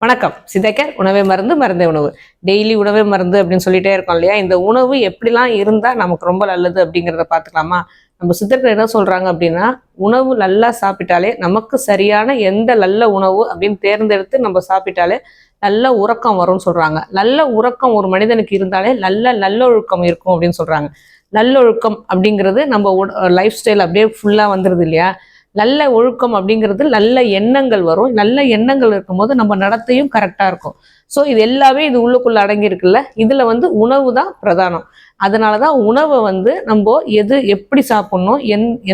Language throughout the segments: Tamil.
வணக்கம். சிதைக்கர் உணவே மருந்து, மருந்தே உணவு. டெய்லி உணவே மருந்து அப்படின்னு சொல்லிட்டே இருக்கோம் இல்லையா? இந்த உணவு எப்படிலாம் இருந்தா நமக்கு ரொம்ப நல்லது அப்படிங்கிறத பார்த்துக்கலாமா? நம்ம சித்தர்கள் என்ன சொல்றாங்க அப்படின்னா, உணவு நல்லா சாப்பிட்டாலே நமக்கு சரியான எந்த நல்ல உணவு அப்படின்னு தேர்ந்தெடுத்து நம்ம சாப்பிட்டாலே நல்ல உறக்கம் வரும்னு சொல்றாங்க. நல்ல உறக்கம் ஒரு மனிதனுக்கு இருந்தாலே நல்லொழுக்கம் இருக்கும் அப்படின்னு சொல்றாங்க. நல்லொழுக்கம் அப்படிங்கிறது நம்ம லைஃப் ஸ்டைல் அப்படியே ஃபுல்லா வந்துருது இல்லையா? நல்ல ஒழுக்கம் அப்படிங்கிறது நல்ல எண்ணங்கள் வரும். நல்ல எண்ணங்கள் இருக்கும்போது நம்ம நடத்தையும் கரெக்டா இருக்கும். ஸோ இது எல்லாமே இது உள்ளுக்குள்ள அடங்கி இருக்குல்ல. இதுல உணவு தான் பிரதானம். அதனாலதான் உணவை நம்ம எப்படி சாப்பிடணும்,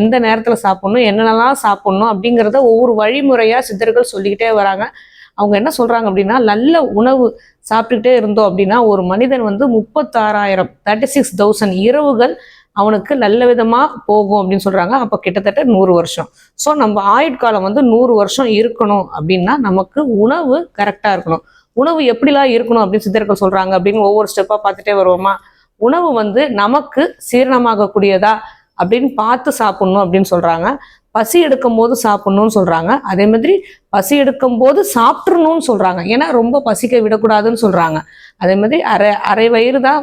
எந்த நேரத்துல சாப்பிடணும், என்னென்னலாம் சாப்பிடணும் அப்படிங்கிறத ஒவ்வொரு வழிமுறையா சித்தர்கள் சொல்லிக்கிட்டே வராங்க. அவங்க என்ன சொல்றாங்க அப்படின்னா, நல்ல உணவு சாப்பிட்டுக்கிட்டே இருந்தோம் அப்படின்னா ஒரு மனிதன் 36,000 36,000 இரவுகள் அவனுக்கு நல்ல விதமா போகும் அப்படின்னு சொல்றாங்க. அப்ப கிட்டத்தட்ட 100 வருஷம். ஸோ நம்ம ஆயுட்காலம் 100 வருஷம் இருக்கணும் அப்படின்னா நமக்கு உணவு கரெக்டா இருக்கணும். உணவு எப்படிலாம் இருக்கணும் அப்படின்னு சித்தர்கள் சொல்றாங்க அப்படின்னு ஒவ்வொரு ஸ்டெப்பா பார்த்துட்டே வருவோமா? உணவு நமக்கு சீரணமாக கூடியதா அப்படின்னு பார்த்து சாப்பிடணும் அப்படின்னு சொல்றாங்க. பசி எடுக்கும் போது சாப்பிடணும்னு சொல்றாங்க. அதே மாதிரி பசி எடுக்கும் போது சாப்பிட்றணும்னு சொல்றாங்க. ஏன்னா ரொம்ப பசிக்க விடக்கூடாதுன்னு சொல்றாங்க. அதே மாதிரி அரை வயிறு தான்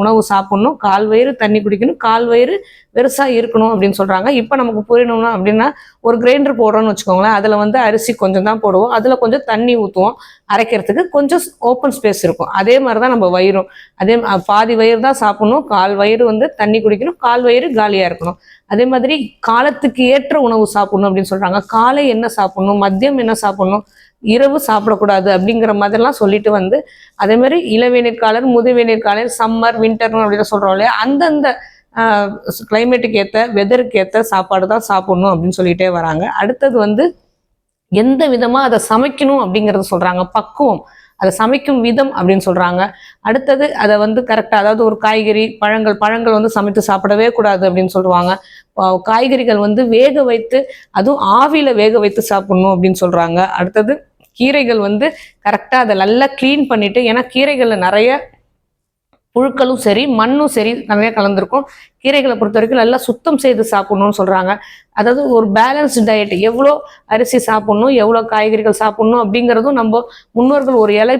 உணவு சாப்பிடணும், கால் வயிறு தண்ணி குடிக்கணும், கால் வயிறு பெருசா இருக்கணும் அப்படின்னு சொல்றாங்க. இப்ப நமக்கு புரியணும்னா அப்படின்னா ஒரு கிரைண்டர் போடுறோம்னு வச்சுக்கோங்களேன். அதுல அரிசி கொஞ்சம் தான் போடுவோம், அதுல கொஞ்சம் தண்ணி ஊற்றுவோம், அரைக்கிறதுக்கு கொஞ்சம் ஓப்பன் ஸ்பேஸ் இருக்கும். அதே மாதிரிதான் நம்ம வயிறும். அதே பாதி வயிறு தான் சாப்பிடணும், கால் வயிறு தண்ணி குடிக்கணும், கால் வயிறு காலியா இருக்கணும். அதே மாதிரி காலத்துக்கு ஏற்ற உணவு சாப்பிடணும் அப்படின்னு சொல்றாங்க. காலை என்ன சாப்பிடணும், மதியம் என்ன சாப்பிடணும், இரவு சாப்பிடக்கூடாது அப்படிங்கிற மாதிரிலாம் சொல்லிட்டு அதே மாதிரி இளவேநீர் காலர், முதுவேநீர் காலர், சம்மர், வின்டர்னு அப்படின்னு சொல்றோம் இல்லையா? அந்தந்த கிளைமேட்டுக்கு ஏற்ற வெதருக்கு ஏற்ற சாப்பாடு தான் சாப்பிடணும் அப்படின்னு சொல்லிட்டே வராங்க. அடுத்தது எந்த விதமா அதை சமைக்கணும் அப்படிங்கறத சொல்றாங்க. பக்குவம், அதை சமைக்கும் விதம் அப்படின்னு சொல்றாங்க. அடுத்தது அதை கரெக்டா, அதாவது ஒரு காய்கறி, பழங்கள் சமைத்து சாப்பிடவே கூடாது அப்படின்னு சொல்லுவாங்க. காய்கறிகள் வேக வைத்து, அதுவும் ஆவியில வேக வைத்து சாப்பிடணும் அப்படின்னு சொல்றாங்க. அடுத்தது கீரைகள் கரெக்டா அதை நல்லா கிளீன் பண்ணிட்டு, ஏன்னா கீரைகள்ல நிறைய புழுக்களும் சரி மண்ணும் சரி நிறைய கலந்துருக்கும். கீரைகளை பொறுத்த வரைக்கும் நல்லா சுத்தம் செய்து சாப்பிடணும்னு சொல்றாங்க. அதாவது ஒரு பேலன்ஸ்டு டயட், எவ்வளோ அரிசி சாப்பிடணும், எவ்வளோ காய்கறிகள் சாப்பிடணும் அப்படிங்கிறதும் நம்ம முன்னோர்கள் ஒரு இலை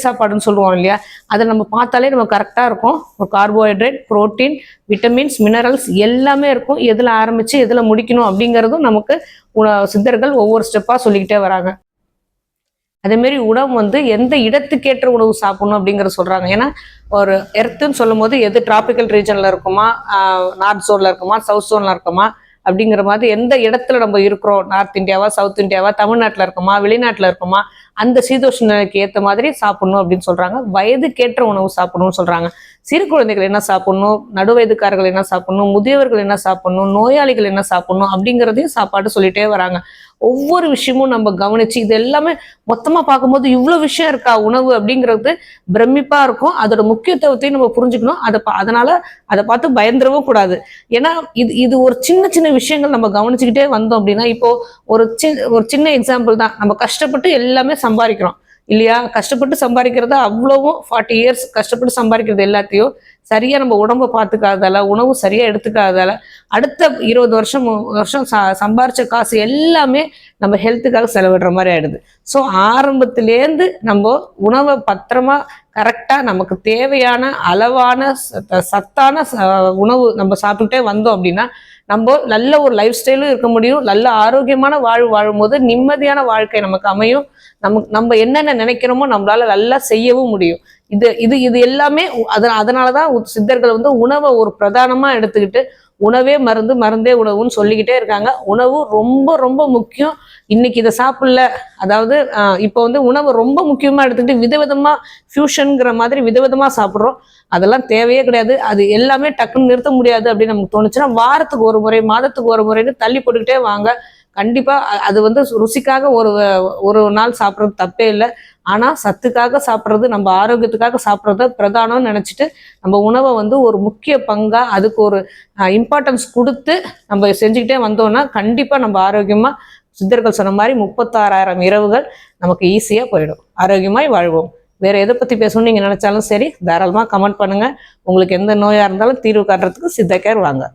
சாப்பாடுன்னு சொல்லுவோம் இல்லையா? அதை நம்ம பார்த்தாலே நம்ம கரெக்டாக இருக்கும். ஒரு கார்போஹைட்ரேட், புரோட்டீன், விட்டமின்ஸ், மினரல்ஸ் எல்லாமே இருக்கும். எதில் ஆரம்பிச்சு எதில் முடிக்கணும் அப்படிங்கிறதும் நமக்கு சித்தர்கள் ஒவ்வொரு ஸ்டெப்பாக சொல்லிக்கிட்டே வராங்க. அதே மாதிரி உணவு எந்த இடத்துக்கேற்ற உணவு சாப்பிடணும் அப்படிங்கிறத சொல்றாங்க. ஏன்னா ஒரு எர்த்துன்னு சொல்லும் போது எது டிராபிக்கல் ரீஜன்ல இருக்குமா, நார்த் ஜோன்ல இருக்குமா, சவுத் ஜோன்ல இருக்குமா அப்படிங்கிற மாதிரி எந்த இடத்துல நம்ம இருக்கிறோம், நார்த் இந்தியாவா, சவுத் இந்தியாவா, தமிழ்நாட்டில் இருக்குமா, வெளிநாட்டில் இருக்குமா, அந்த சீதோஷ்ண நிலைக்கு ஏற்ற மாதிரி சாப்பிடணும் அப்படின்னு சொல்றாங்க. வயதுக்கேற்ற உணவு சாப்பிடணும்னு சொல்றாங்க. சிறு குழந்தைகள் என்ன சாப்பிடணும், நடுவயதுக்காரர்கள் என்ன சாப்பிடணும், முதியவர்கள் என்ன சாப்பிடணும், நோயாளிகள் என்ன சாப்பிடணும் அப்படிங்கிறதையும் சாப்பாடு சொல்லிட்டே வராங்க. ஒவ்வொரு விஷயமும் நம்ம கவனிச்சு இது எல்லாமே மொத்தமா பார்க்கும்போது இவ்வளவு விஷயம் இருக்கா உணவு அப்படிங்கிறது பிரமிப்பா இருக்கும். அதோட முக்கியத்துவத்தையும் நம்ம புரிஞ்சுக்கணும். அதனால அதை பார்த்து பயந்துடவும் கூடாது. ஏன்னா இது ஒரு சின்ன சின்ன விஷயங்கள் நம்ம கவனிச்சுக்கிட்டே வந்தோம் அப்படின்னா, இப்போ ஒரு சின்ன எக்ஸாம்பிள் தான். நம்ம கஷ்டப்பட்டு எல்லாமே சம்பாதிக்கிறோம் இல்லையா? கஷ்டப்பட்டு சம்பாதிக்கிறத அவ்வளவும் 40 இயர்ஸ் கஷ்டப்பட்டு சம்பாதிக்கிறது எல்லாத்தையும் சரியா நம்ம உடம்ப பார்த்துக்காதால, உணவு சரியா எடுத்துக்காதால அடுத்த 20 வருஷம் சம்பாரிச்ச காசு எல்லாமே நம்ம ஹெல்த்துக்காக செலவிடுற மாதிரி ஆயிடுது. ஸோ ஆரம்பத்திலேருந்து நம்ம உணவை பத்திரமா கரெக்டா நமக்கு தேவையான அளவான சத்தான உணவு நம்ம சாப்பிட்டுட்டே வந்தோம் அப்படின்னா நம்ம நல்ல ஒரு லைஃப் ஸ்டைலும் இருக்க முடியும். நல்ல ஆரோக்கியமான வாழும் போது நிம்மதியான வாழ்க்கை நமக்கு அமையும். நம்ம என்னென்ன நினைக்கிறோமோ நம்மளால நல்லா செய்யவும் முடியும். இது எல்லாமே அதனாலதான் சித்தர்கள் உணவை ஒரு பிரதானமா எடுத்துக்கிட்டு உணவே மருந்து, மருந்தே உணவுன்னு சொல்லிக்கிட்டே இருக்காங்க. உணவு ரொம்ப ரொம்ப முக்கியம். இன்னைக்கு இதை சாப்பிடல, அதாவது இப்போ உணவு ரொம்ப முக்கியமா எடுத்துக்கிட்டு விதவிதமா ஃபியூஷன்ங்கிற மாதிரி விதவிதமா சாப்பிட்றோம். அதெல்லாம் தேவையே கிடையாது. அது எல்லாமே டக்குன்னு நிறுத்த முடியாது அப்படின்னு நமக்கு தோணுச்சுன்னா வாரத்துக்கு ஒரு முறை, மாதத்துக்கு ஒரு முறைன்னு தள்ளி போட்டுக்கிட்டே வாங்க. கண்டிப்பா அது ருசிக்காக ஒரு நாள் சாப்பிட்றது தப்பே இல்லை. ஆனா சத்துக்காக சாப்பிட்றது, நம்ம ஆரோக்கியத்துக்காக சாப்பிட்றத பிரதானம்னு நினைச்சிட்டு நம்ம உணவை ஒரு முக்கிய பங்கா அதுக்கு ஒரு இம்பார்ட்டன்ஸ் கொடுத்து நம்ம செஞ்சுக்கிட்டே வந்தோம்னா கண்டிப்பா நம்ம ஆரோக்கியமா சித்தர்கள் சொன்ன மாதிரி 36,000 இரவுகள் நமக்கு ஈஸியா போயிடும். ஆரோக்கியமாய் வாழ்வோம். வேற எதை பத்தி பேசணும்னு நீங்க நினைச்சாலும் சரி தாராளமா கமெண்ட் பண்ணுங்க. உங்களுக்கு எந்த நோயா இருந்தாலும் தீர்வு காட்டுறதுக்கு சித்தக்கேர் வாங்க.